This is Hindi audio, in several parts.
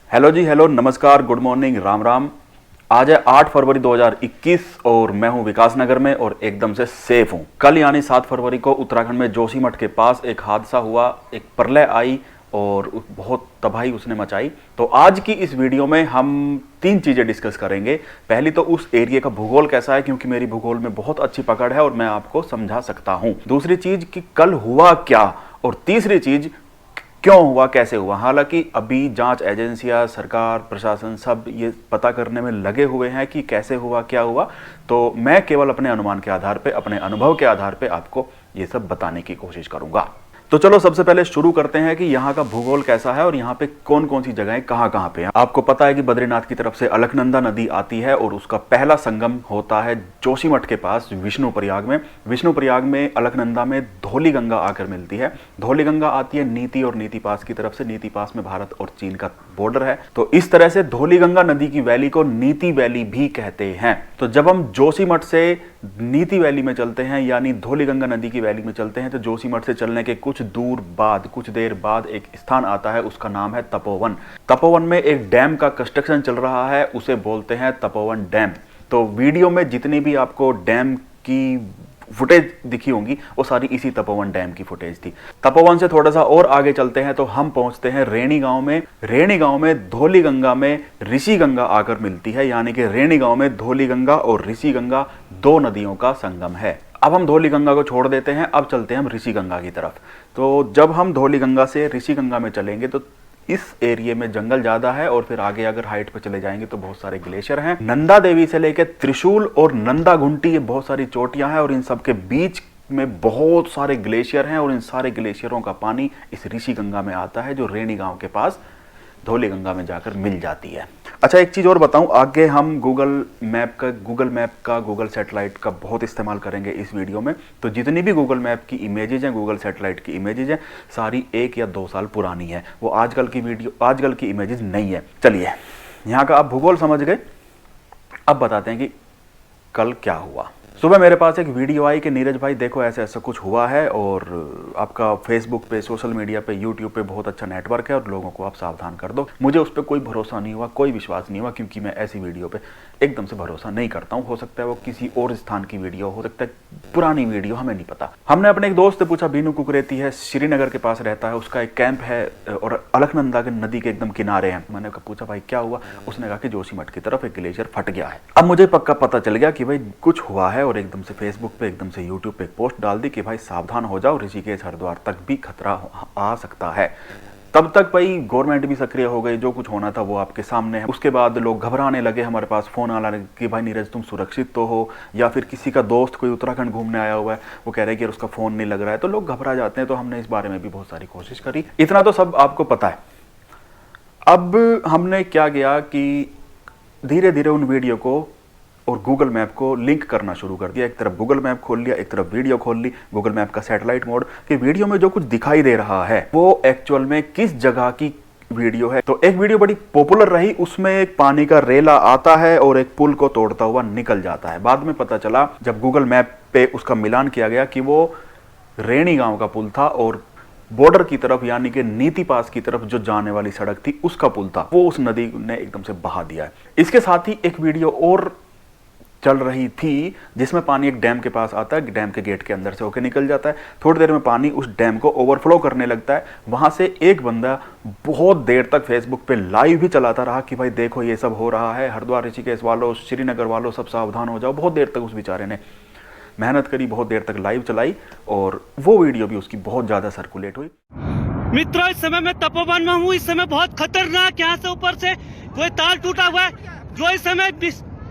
हेलो जी, हेलो, नमस्कार, गुड मॉर्निंग, राम राम। आज है 8 फरवरी 2021 और मैं हूं विकास नगर में और एकदम से सेफ हूं। कल यानी 7 फरवरी को उत्तराखंड में जोशीमठ के पास एक हादसा हुआ, एक प्रलय आई और बहुत तबाही उसने मचाई। तो आज की इस वीडियो में हम 3 चीज़ें डिस्कस करेंगे। पहली तो उस एरिया का भूगोल कैसा है, क्योंकि मेरी भूगोल में बहुत अच्छी पकड़ है और मैं आपको समझा सकता हूं। दूसरी चीज़ कि कल हुआ क्या, और तीसरी चीज़ क्यों हुआ, कैसे हुआ। हालांकि अभी जांच एजेंसियां, सरकार, प्रशासन सब ये पता करने में लगे हुए हैं कि कैसे हुआ, क्या हुआ। तो मैं केवल अपने अनुमान के आधार पे, अपने अनुभव के आधार पे आपको ये सब बताने की कोशिश करूंगा। तो चलो सबसे पहले शुरू करते हैं कि यहाँ का भूगोल कैसा है और यहाँ पे कौन कौन सी जगहें कहाँ कहाँ पे हैं। आपको पता है कि बद्रीनाथ की तरफ से अलकनंदा नदी आती है और उसका पहला संगम होता है जोशीमठ के पास विष्णुप्रयाग में। विष्णुप्रयाग में अलकनंदा में धौली गंगा आकर मिलती है। धौली गंगा आती है नीति और नीति पास की तरफ से। नीति पास में भारत और चीन का बॉर्डर है। तो इस तरह से धौली गंगा नदी की वैली को नीति वैली भी कहते हैं। तो जब हम जोशीमठ से नीति वैली में चलते हैं यानी धौली गंगा नदी की वैली में चलते हैं, तो जोशीमठ से चलने के कुछ देर बाद एक स्थान आता है, उसका नाम है तपोवन। तपोवन में एक डैम का कंस्ट्रक्शन चल रहा है, उसे बोलते हैं तपोवन डैम। तो वीडियो में जितनी भी आपको डैम की फुटेज दिखी होंगी वो सारी इसी तपोवन डैम की फुटेज थी। तपोवन से थोड़ा सा और आगे चलते हैं तो हम पहुंचते हैं रेणी गांव में। रेणी गांव में धौली गंगा में ऋषि गंगा आकर मिलती है, यानी कि रेणी गांव में धौली गंगा और ऋषि गंगा दो नदियों का संगम है। अब हम धौली गंगा को छोड़ देते हैं, अब चलते हैं हम ऋषि गंगा की तरफ। तो जब हम धौली गंगा से ऋषि गंगा में चलेंगे तो इस एरिया में जंगल ज्यादा है और फिर आगे अगर हाइट पे चले जाएंगे तो बहुत सारे ग्लेशियर हैं। नंदा देवी से लेकर त्रिशूल और नंदा घुंटी, ये बहुत सारी चोटियां हैं और इन सब के बीच में बहुत सारे ग्लेशियर हैं और इन सारे ग्लेशियरों का पानी इस ऋषि गंगा में आता है, जो रेणी गांव के पास धौली गंगा में जाकर मिल जाती है। अच्छा, एक चीज और बताऊं, आगे हम गूगल मैप का गूगल सैटेलाइट का बहुत इस्तेमाल करेंगे इस वीडियो में। तो जितनी भी गूगल मैप की इमेजेज हैं, गूगल सैटेलाइट की इमेजेज हैं, सारी 1 या 2 साल पुरानी है। वो आजकल की इमेजेज नहीं है। चलिए, यहाँ का आप भूगोल समझ गए। अब बताते हैं कि कल क्या हुआ। सुबह मेरे पास एक वीडियो आई कि नीरज भाई देखो ऐसा ऐसा कुछ हुआ है और आपका फेसबुक पे, सोशल मीडिया पे, यूट्यूब पे बहुत अच्छा नेटवर्क है और लोगों को आप सावधान कर दो। मुझे उस पर कोई भरोसा नहीं हुआ, कोई विश्वास नहीं हुआ, क्योंकि मैं ऐसी वीडियो पे एकदम से भरोसा नहीं करता हूँ। हो सकता है वो किसी और स्थान की वीडियो, हो सकता है पुरानी वीडियो, हमें नहीं पता। हमने अपने एक दोस्त से पूछा, बीनू कुकरेती है, श्रीनगर के पास रहता है, उसका एक कैंप है और अलकनंदा के नदी के एकदम किनारे है। मैंने पूछा भाई क्या हुआ, उसने कहा कि जोशीमठ की तरफ एक ग्लेशियर फट गया है। अब मुझे पक्का पता चल गया कि भाई कुछ हुआ है और एकदम से फेसबुक पे, एकदम से यूट्यूब पे एक पोस्ट डाल दी कि भाई सावधान हो जाओ, ऋषिकेश हरिद्वार तक भी खतरा आ सकता है। तब तक भाई गवर्नमेंट भी सक्रिय हो गई, जो कुछ होना था वो आपके सामने है। उसके बाद लोग घबराने लगे, हमारे पास फोन आने लगे कि भाई नीरज तुम सुरक्षित तो हो, या फिर किसी का दोस्त कोई उत्तराखंड घूमने आया हुआ है, वो कह रहे हैं कि उसका फोन नहीं लग रहा है, तो लोग घबरा जाते हैं। तो हमने इस बारे में भी बहुत सारी कोशिश करी। इतना तो सब आपको पता है। अब हमने क्या किया कि धीरे धीरे उन वीडियो को और गूगल मैप को लिंक करना शुरू कर दिया। एक तरफ गूगल मैप खोल लिया, एक तरफ वीडियो खोल ली, गूगल मैप का सैटेलाइट मोड, कि वीडियो में जो कुछ दिखाई दे रहा है वो एक्चुअल में किस जगह की वीडियो है। तो एक वीडियो बड़ी पॉपुलर रही, उसमें एक पानी का रेला आता है और एक पुल को तोड़ता हुआ निकल जाता है। बाद में पता चला जब गूगल मैप पे उसका मिलान किया गया कि वो रेणी गांव का पुल था और बॉर्डर की तरफ यानी कि नीति पास की तरफ जो जाने वाली सड़क थी उसका पुल था, वो उस नदी ने एकदम से बहा दिया है। इसके साथ ही एक वीडियो और चल रही थी जिसमें पानी एक डैम के पास आता है, डैम के गेट के अंदर से होकर निकल जाता है। थोड़ी देर में पानी उस डैम को ओवरफ्लो करने लगता है। वहां से एक बंदा बहुत देर तक फेसबुक पे लाइव भी चलाता रहा कि भाई देखो ये सब हो रहा है, हरिद्वार ऋषिकेश वालों, श्रीनगर वालों सब सावधान हो जाओ। बहुत देर तक उस बेचारे ने मेहनत करी, बहुत देर तक लाइव चलाई और वो वीडियो भी उसकी बहुत ज्यादा सर्कुलेट हुई। मित्रों, इस समय मैं तपोवन में हूँ। इस समय बहुत खतरनाक, यहाँ से ऊपर से कोई तार टूटा हुआ है, जो इस समय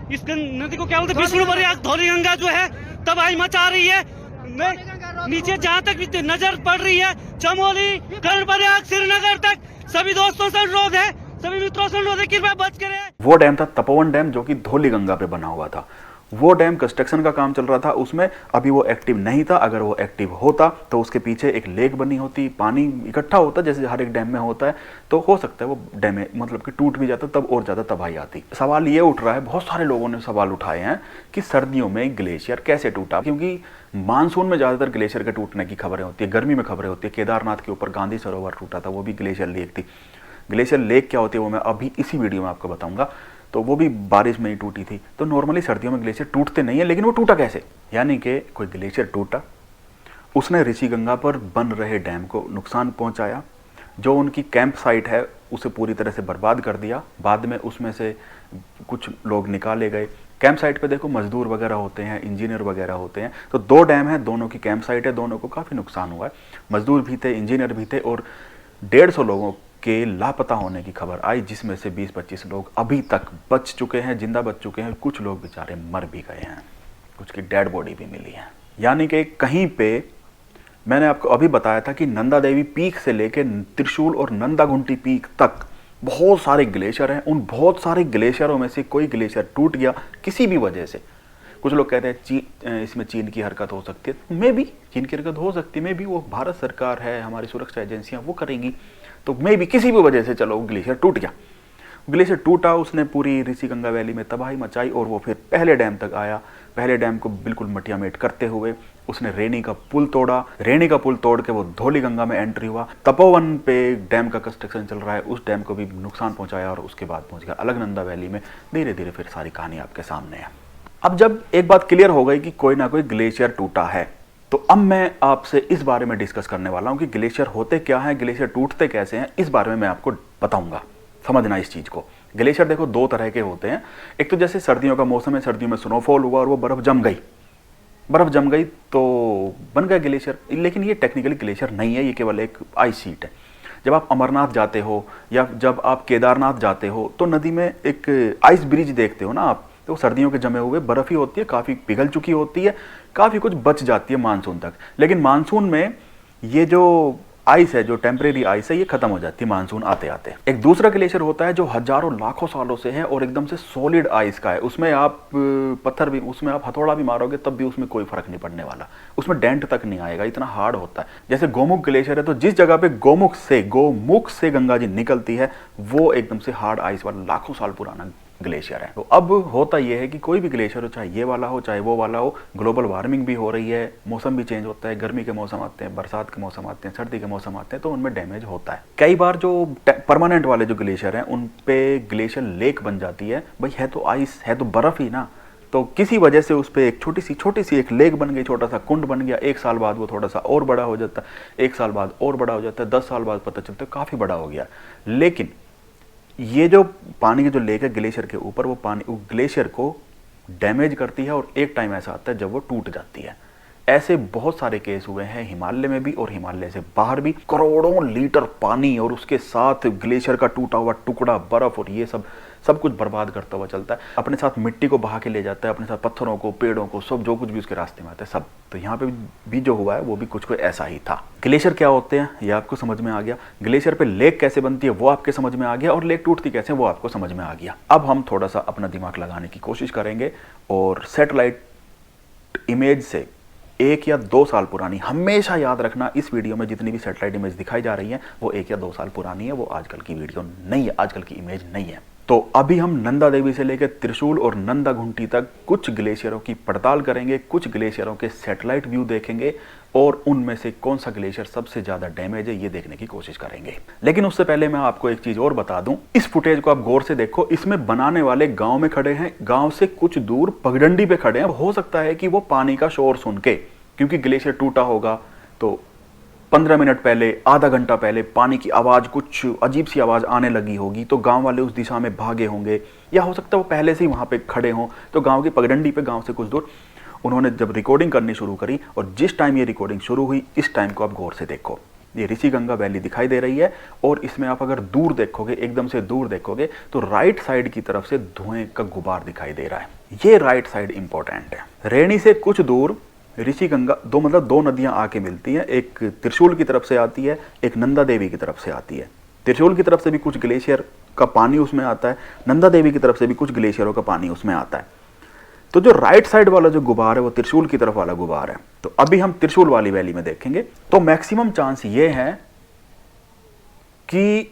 इस नदी को क्या बोलते हैं, विष्णुप्रयाग धौली गंगा जो है तबाही मचा रही है। नीचे जहाँ तक भी नजर पड़ रही है, चमोली, कर्णप्रयाग, श्रीनगर तक सभी दोस्तों से अनुरोध है, सभी मित्रों से अनुरोध है, कृपया बच के रहें। वो डैम था तपोवन डैम, जो कि धौली गंगा पे बना हुआ था। वो डैम कंस्ट्रक्शन का काम चल रहा था उसमें, अभी वो एक्टिव नहीं था। अगर वो एक्टिव होता तो उसके पीछे एक लेक बनी होती, पानी इकट्ठा होता जैसे हर एक डैम में होता है, तो हो सकता है वो डैम मतलब कि टूट भी जाता, तब और ज़्यादा तबाही आती। सवाल ये उठ रहा है, बहुत सारे लोगों ने सवाल उठाए हैं कि सर्दियों में ग्लेशियर कैसे टूटा, क्योंकि मानसून में ज़्यादातर ग्लेशियर के टूटने की खबरें होती है, गर्मी में खबरें होती है। केदारनाथ के ऊपर गांधी सरोवर टूटा था, वो भी ग्लेशियर लेक थी। ग्लेशियर लेक क्या होती है वो मैं अभी इसी वीडियो में आपको बताऊंगा। तो वो भी बारिश में ही टूटी थी। तो नॉर्मली सर्दियों में ग्लेशियर टूटते नहीं है, लेकिन वो टूटा कैसे? यानी कि कोई ग्लेशियर टूटा, उसने ऋषिगंगा पर बन रहे डैम को नुकसान पहुंचाया, जो उनकी कैंप साइट है उसे पूरी तरह से बर्बाद कर दिया। बाद में उसमें से कुछ लोग निकाले गए। कैंप साइट पे देखो मजदूर वगैरह होते हैं, इंजीनियर वगैरह होते हैं। तो 2 डैम है, दोनों की कैंप साइट है, दोनों को काफ़ी नुकसान हुआ है। मजदूर भी थे, इंजीनियर भी थे, और 150 लोगों के लापता होने की खबर आई, जिसमें से 20-25 लोग अभी तक बच चुके हैं, जिंदा बच चुके हैं। कुछ लोग बेचारे मर भी गए हैं, कुछ की डेड बॉडी भी मिली है। यानी कि कहीं पे मैंने आपको अभी बताया था कि नंदा देवी पीक से लेकर त्रिशूल और नंदाघुंटी पीक तक बहुत सारे ग्लेशियर हैं। उन बहुत सारे ग्लेशियरों में से कोई ग्लेशियर टूट गया किसी भी वजह से। कुछ लोग कहते हैं इसमें चीन की हरकत हो सकती है, मे बी चीन की हरकत हो सकती है, मे बी वो भारत सरकार है, हमारी सुरक्षा एजेंसियां वो करेंगी, तो मे बी किसी भी वजह से चलो ग्लेशियर टूट गया। ग्लेशियर टूटा, उसने पूरी ऋषिगंगा वैली में तबाही मचाई और वो फिर पहले डैम तक आया। पहले डैम को बिल्कुल मटियामेट करते हुए उसने रेनी का पुल तोड़ा। रेनी का पुल तोड़ के वो धौलीगंगा में एंट्री हुआ। तपोवन पे डैम का कंस्ट्रक्शन चल रहा है, उस डैम को भी नुकसान पहुंचाया और उसके बाद पहुंच गया अलकनंदा वैली में। धीरे धीरे फिर सारी कहानी आपके सामने है। अब जब एक बात क्लियर हो गई कि कोई ना कोई ग्लेशियर टूटा है, तो अब मैं आपसे इस बारे में डिस्कस करने वाला हूं कि ग्लेशियर होते क्या हैं, ग्लेशियर टूटते कैसे हैं। इस बारे में मैं आपको बताऊंगा, समझना इस चीज को। ग्लेशियर देखो 2 तरह के होते हैं। एक तो जैसे सर्दियों का मौसम है, सर्दियों में स्नोफॉल हुआ और वो बर्फ जम गई तो बन गया ग्लेशियर। लेकिन ये टेक्निकली ग्लेशियर नहीं है, ये केवल एक आइस शीट है। जब आप अमरनाथ जाते हो या जब आप केदारनाथ जाते हो तो नदी में एक आइस ब्रिज देखते हो ना आप, तो सर्दियों के जमे हुए बर्फ ही होती है, काफ़ी पिघल चुकी होती है, काफ़ी कुछ बच जाती है मानसून तक। लेकिन मानसून में ये जो आइस है, जो टेम्परेरी आइस है, ये खत्म हो जाती है मानसून आते आते। एक दूसरा ग्लेशियर होता है जो हजारों लाखों सालों से है और एकदम से सॉलिड आइस का है। उसमें आप पत्थर भी, उसमें आप हथौड़ा भी मारोगे तब भी उसमें कोई फर्क नहीं पड़ने वाला, उसमें डेंट तक नहीं आएगा, इतना हार्ड होता है। जैसे गोमुख ग्लेशियर है, तो जिस जगह पे गोमुख से गंगा जी निकलती है वो एकदम से हार्ड आइस वाला लाखों साल पुराना ग्लेशियर है। तो अब होता यह है कि कोई भी ग्लेशियर हो, चाहे ये वाला हो चाहे वो वाला हो, ग्लोबल वार्मिंग भी हो रही है, मौसम भी चेंज होता है, गर्मी के मौसम आते हैं, बरसात के मौसम आते हैं, सर्दी के मौसम आते हैं, तो उनमें डैमेज होता है। कई बार जो परमानेंट वाले जो ग्लेशियर हैं उन पे ग्लेशियर लेक बन जाती है। भाई है तो आइस, है तो बर्फ ही ना, तो किसी वजह से उस पर एक छोटी सी एक लेक बन गई, छोटा सा कुंड बन गया। 1 साल बाद वो थोड़ा सा और बड़ा हो जाता है, 1 साल बाद और बड़ा हो जाता है, 10 साल बाद पता चलता है काफ़ी बड़ा हो गया। लेकिन ये जो पानी की जो लेक है ग्लेशियर के ऊपर, वो पानी ग्लेशियर को डैमेज करती है और एक टाइम ऐसा आता है जब वो टूट जाती है। ऐसे बहुत सारे केस हुए हैं हिमालय में भी और हिमालय से बाहर भी। करोड़ों लीटर पानी और उसके साथ ग्लेशियर का टूटा हुआ टुकड़ा, बर्फ और ये सब कुछ बर्बाद करता हुआ चलता है। अपने साथ मिट्टी को बहा के ले जाता है, अपने साथ पत्थरों को, पेड़ों को, सब जो कुछ भी उसके रास्ते में आता है सब। तो यहाँ पे भी जो हुआ है वो भी कुछ ऐसा ही था। ग्लेशियर क्या होते हैं ये आपको समझ में आ गया। ग्लेशियर पे लेक कैसे बनती है वो आपके समझ में आ गया, और लेक टूटती कैसे वो आपको समझ में आ गया। अब हम थोड़ा सा अपना दिमाग लगाने की कोशिश करेंगे और सैटेलाइट इमेज से 1 या 2 साल पुरानी, हमेशा याद रखना इस वीडियो में जितनी भी सैटेलाइट इमेज दिखाई जा रही है वो 1 या 2 साल पुरानी है, वो आजकल की वीडियो नहीं है, आजकल की इमेज नहीं है। तो अभी हम नंदा देवी से लेकर त्रिशूल और नंदाघुंटी तक कुछ ग्लेशियरों की पड़ताल करेंगे, कुछ ग्लेशियरों के सैटेलाइट व्यू देखेंगे और उनमें से कौन सा ग्लेशियर सबसे ज्यादा डैमेज है ये देखने की कोशिश करेंगे। लेकिन उससे पहले मैं आपको एक चीज और बता दूं, इस फुटेज को आप गौर से देखो। इसमें बनाने वाले गांव में खड़े हैं, गांव से कुछ दूर पगडंडी पे खड़े हैं। हो सकता है कि वो पानी का शोर सुन के, क्योंकि ग्लेशियर टूटा होगा तो 15 मिनट पहले, आधा घंटा पहले पानी की आवाज़, कुछ अजीब सी आवाज़ आने लगी होगी, तो गांव वाले उस दिशा में भागे होंगे। या हो सकता है वो पहले से ही वहाँ पे खड़े हों, तो गांव की पगडंडी पे, गांव से कुछ दूर उन्होंने जब रिकॉर्डिंग करनी शुरू करी, और जिस टाइम ये रिकॉर्डिंग शुरू हुई इस टाइम को आप गौर से देखो। ये ऋषिगंगा वैली दिखाई दे रही है और इसमें आप अगर दूर देखोगे, एकदम से दूर देखोगे, तो राइट साइड की तरफ से धुएं का गुबार दिखाई दे रहा है। ये राइट साइड इंपॉर्टेंट है। रेणी से कुछ दूर ऋषिगंगा, दो नदियां आके मिलती हैं। एक त्रिशूल की तरफ से आती है, एक नंदा देवी की तरफ से आती है। त्रिशूल की तरफ से भी कुछ ग्लेशियर का पानी उसमें आता है, नंदा देवी की तरफ से भी कुछ ग्लेशियरों का पानी उसमें आता है। तो जो राइट साइड वाला जो गुबार है वो त्रिशूल की तरफ वाला गुबार है। तो अभी हम त्रिशूल वाली वैली में देखेंगे। तो मैक्सिमम चांस ये है कि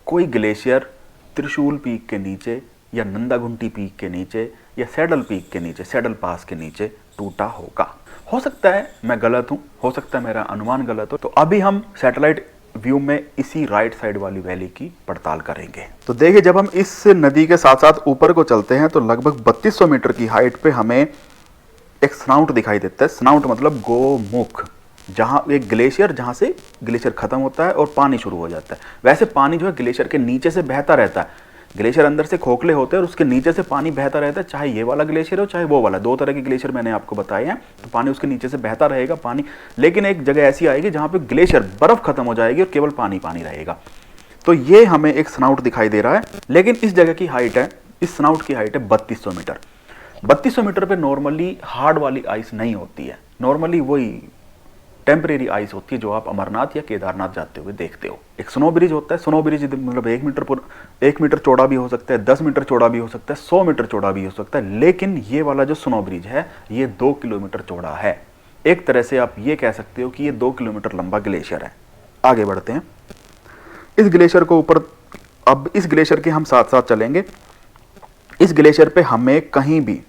कोई ग्लेशियर त्रिशूल पीक के नीचे या नंदाघुंटी पीक के नीचे या सैडल पीक के नीचे, सैडल पास के नीचे टूटा होगा। हो सकता है मैं गलत हूं, हो सकता है मेरा अनुमान गलत हो। तो अभी हम सैटेलाइट व्यू में इसी राइट साइड वाली वैली की पड़ताल करेंगे। तो देखिए, जब हम इस नदी के साथ साथ ऊपर को चलते हैं तो लगभग 3200 मीटर की हाइट पे हमें एक स्नाउट दिखाई देता है। स्नाउट मतलब गोमुख, जहां एक ग्लेशियर, जहां से ग्लेशियर खत्म होता है और पानी शुरू हो जाता है। वैसे पानी जो है ग्लेशियर के नीचे से बहता रहता है। ग्लेशियर अंदर से खोखले होते हैं और उसके नीचे से पानी बहता रहता है, चाहे ये वाला ग्लेशियर हो चाहे वो वाला। दो तरह के ग्लेशियर मैंने आपको बताए हैं, तो पानी उसके नीचे से बहता रहेगा पानी। लेकिन एक जगह ऐसी आएगी जहां पे ग्लेशियर, बर्फ खत्म हो जाएगी और केवल पानी पानी रहेगा। तो ये हमें एक स्नाउट दिखाई दे रहा है। लेकिन इस जगह की हाइट है, इस स्नाउट की हाइट है 3200 मीटर। 3200 मीटर पे नॉर्मली हार्ड वाली आइस नहीं होती है, नॉर्मली वही टेम्परेरी आइस होती है जो आप अमरनाथ या केदारनाथ जाते हुए देखते हो। एक स्नो ब्रिज होता है, स्नो ब्रिज मतलब 1 मीटर चौड़ा भी हो सकता है, 10 मीटर चौड़ा भी हो सकता है, 100 मीटर चौड़ा भी हो सकता है। लेकिन ये वाला जो स्नो ब्रिज है ये 2 किलोमीटर चौड़ा है। एक तरह से आप ये कह सकते हो कि ये 2 किलोमीटर लंबा ग्लेशियर है। आगे बढ़ते हैं, इस ग्लेशियर को ऊपर, अब इस ग्लेशियर के हम साथ साथ चलेंगे। इस ग्लेशियर पे हमें कहीं भी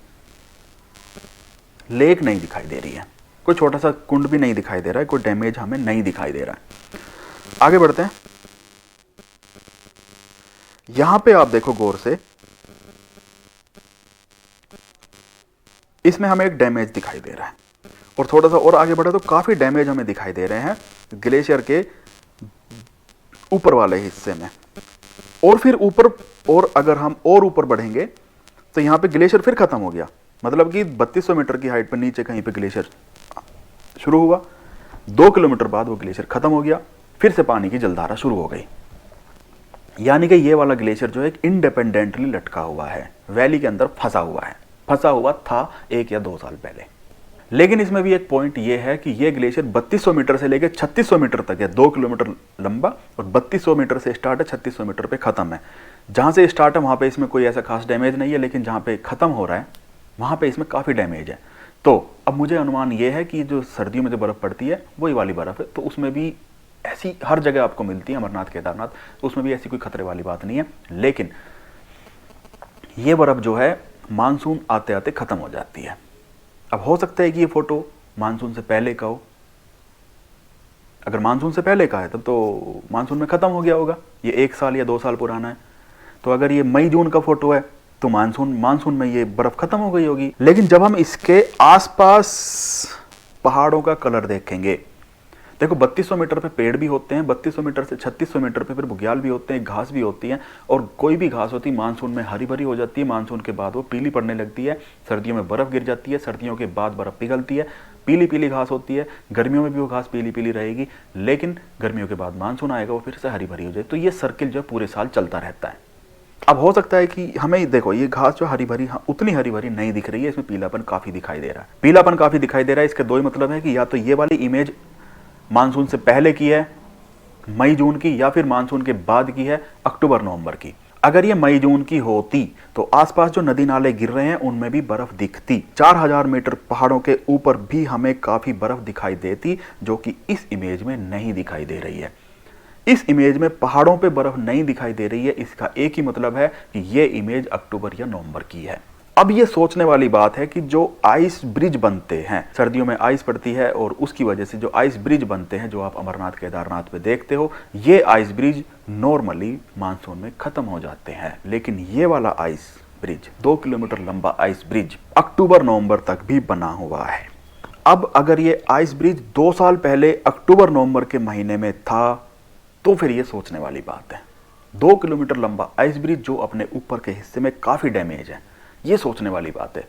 लेक नहीं दिखाई दे रही है, कोई छोटा सा कुंड भी नहीं दिखाई दे रहा है, कोई डैमेज हमें नहीं दिखाई दे रहा है। आगे बढ़ते हैं, यहां पे आप देखो गौर से, इसमें हमें एक डैमेज दिखाई दे रहा है। और थोड़ा सा और आगे बढ़े तो काफी डैमेज हमें दिखाई दे रहे हैं ग्लेशियर के ऊपर वाले हिस्से में। और फिर ऊपर, और अगर हम और ऊपर बढ़ेंगे तो यहां पे ग्लेशियर फिर खत्म हो गया। मतलब कि 3200 मीटर की हाइट पर नीचे कहीं पे ग्लेशियर शुरू हुआ, 2 किलोमीटर बाद वो ग्लेशियर खत्म हो गया, फिर से पानी की जलधारा शुरू हो गई। यानी कि ये वाला ग्लेशियर जो है इंडिपेंडेंटली लटका हुआ है, वैली के अंदर फंसा हुआ है, फंसा हुआ था 1 या 2 साल पहले। लेकिन इसमें भी एक पॉइंट ये है कि ये ग्लेशियर 3200 मीटर से लेकर 3600 मीटर तक है, 2 किलोमीटर लंबा, और 3200 मीटर से स्टार्ट है, 3600 मीटर पे खत्म है। जहां से स्टार्ट है वहां पे इसमें कोई ऐसा खास डैमेज नहीं है, लेकिन जहां पे खत्म हो रहा है वहां पे इसमें काफी डैमेज है। तो अब मुझे अनुमान ये है कि जो सर्दियों में जो बर्फ पड़ती है वही वाली बर्फ है, तो उसमें भी ऐसी हर जगह आपको मिलती है, अमरनाथ केदारनाथ, तो उसमें भी ऐसी कोई खतरे वाली बात नहीं है। लेकिन ये बर्फ जो है मानसून आते आते खत्म हो जाती है। अब हो सकता है कि ये फोटो मानसून से पहले का हो। अगर मानसून से पहले का है तब तो मानसून में खत्म हो गया होगा, ये 1 साल या 2 साल पुराना है। तो अगर ये मई जून का फोटो है तो मानसून में ये बर्फ खत्म हो गई होगी। लेकिन जब हम इसके आसपास पहाड़ों का कलर देखेंगे, देखो 3200 मीटर पे पेड़ भी होते हैं, 3200 मीटर से 3600 मीटर पे फिर बुग्याल भी होते हैं, घास भी होती है, और कोई भी घास होती है मानसून में हरी भरी हो जाती है, मानसून के बाद वो पीली पड़ने लगती है, सर्दियों में बर्फ गिर जाती है, सर्दियों के बाद बर्फ पिघलती है, पीली पीली घास होती है, गर्मियों में भी वो घास पीली पीली रहेगी, लेकिन गर्मियों के बाद मानसून आएगा वो फिर से हरी भरी हो जाए। तो ये सर्किल जो पूरे साल चलता रहता है। अब हो सकता है कि हमें देखो ये घास जो हरी भरी, उतनी हरी भरी नहीं दिख रही है, इसमें पीलापन काफी दिखाई दे रहा है, पीलापन काफी दिखाई दे रहा है। इसके 2 ही मतलब है कि या तो ये वाली इमेज मानसून से पहले की है, मई जून की, या फिर मानसून के बाद की है, अक्टूबर नवंबर की। अगर ये मई जून की होती तो आसपास जो नदी नाले गिर रहे हैं उनमें भी बर्फ दिखती। 4000 मीटर पहाड़ों के ऊपर भी हमें काफी बर्फ दिखाई देती, जो कि इस इमेज में नहीं दिखाई दे रही है। इस इमेज में पहाड़ों पे बर्फ नहीं दिखाई दे रही है, इसका एक ही मतलब है कि ये इमेज अक्टूबर या नवंबर की है। अब ये सोचने वाली बात है कि जो आइस ब्रिज बनते हैं, सर्दियों में आइस पड़ती है और उसकी वजह से जो आइस ब्रिज बनते हैं, जो आप अमरनाथ केदारनाथ पे देखते हो, ये आइस ब्रिज नॉर्मली मानसून में खत्म हो जाते हैं। लेकिन ये वाला आइस ब्रिज, 2 किलोमीटर लंबा आइस ब्रिज, अक्टूबर नवंबर तक भी बना हुआ है। अब अगर ये आइस ब्रिज 2 साल पहले अक्टूबर नवंबर के महीने में था तो फिर ये सोचने वाली बात है। 2 किलोमीटर लंबा आइस ब्रिज जो अपने ऊपर के हिस्से में काफी डैमेज है, ये सोचने वाली बात है।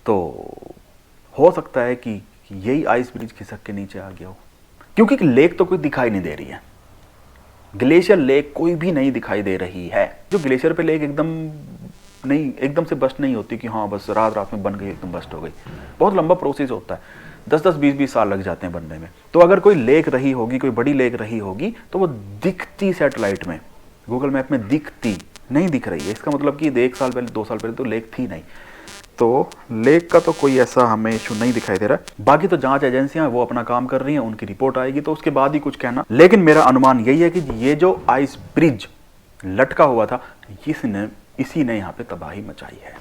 तो हो सकता है कि यही आइस ब्रिज खिसक के नीचे आ गया हो, क्योंकि लेक तो कोई दिखाई नहीं दे रही है, ग्लेशियर लेक कोई भी नहीं दिखाई दे रही है। जो ग्लेशियर पे लेक एकदम से बस्ट नहीं होती कि हाँ बस रात रात में बन गई, एकदम बस्ट हो गई। बहुत लंबा प्रोसेस होता है, 10-10, 20-20 साल लग जाते हैं बनने में। तो अगर कोई लेक रही होगी, कोई बड़ी लेक रही होगी, तो वो दिखती सैटेलाइट में, गूगल मैप में दिखती, नहीं दिख रही है। इसका मतलब कि 1 साल पहले, 2 साल पहले तो लेक थी नहीं। तो लेक का तो कोई ऐसा हमें इशू नहीं दिखाई दे रहा। बाकी तो जांच एजेंसियां वो अपना काम कर रही हैं, उनकी रिपोर्ट आएगी तो उसके बाद ही कुछ कहना। लेकिन मेरा अनुमान यही है कि ये जो आइस ब्रिज लटका हुआ था, इसी ने यहाँ पे तबाही मचाई है।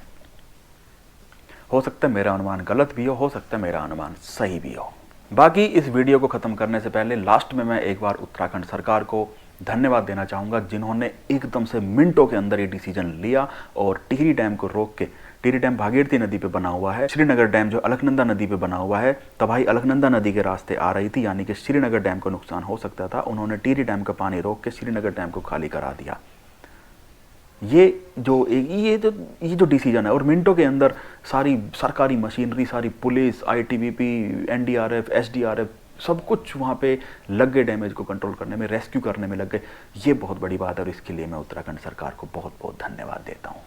हो सकता है मेरा अनुमान गलत भी हो सकता है मेरा अनुमान सही भी हो। बाकी इस वीडियो को ख़त्म करने से पहले लास्ट में मैं एक बार उत्तराखंड सरकार को धन्यवाद देना चाहूँगा, जिन्होंने एकदम से मिनटों के अंदर ये डिसीजन लिया और टिहरी डैम को रोक के, टिहरी डैम भागीरथी नदी पे बना हुआ है, श्रीनगर डैम जो अलकनंदा नदी पे बना हुआ है, तबाही अलकनंदा नदी के रास्ते आ रही थी, यानी कि श्रीनगर डैम को नुकसान हो सकता था। उन्होंने टिहरी डैम का पानी रोक के श्रीनगर डैम को खाली करा दिया। ये जो डिसीजन है, और मिनटों के अंदर सारी सरकारी मशीनरी, सारी पुलिस, आईटीबीपी, एनडीआरएफ, एसडीआरएफ, सब कुछ वहाँ पे लग गए डैमेज को कंट्रोल करने में, रेस्क्यू करने में लग गए। ये बहुत बड़ी बात है और इसके लिए मैं उत्तराखंड सरकार को बहुत बहुत धन्यवाद देता हूँ।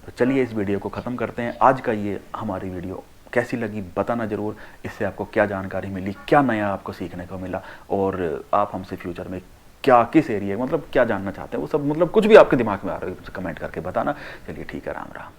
तो चलिए इस वीडियो को ख़त्म करते हैं। आज का ये हमारी वीडियो कैसी लगी बताना ज़रूर। इससे आपको क्या जानकारी मिली, क्या नया आपको सीखने को मिला, और आप हमसे फ्यूचर में क्या, किस एरिया, मतलब क्या जानना चाहते हैं, वो सब, मतलब कुछ भी आपके दिमाग में आ रहा है कमेंट करके बताना। चलिए ठीक है, राम राम।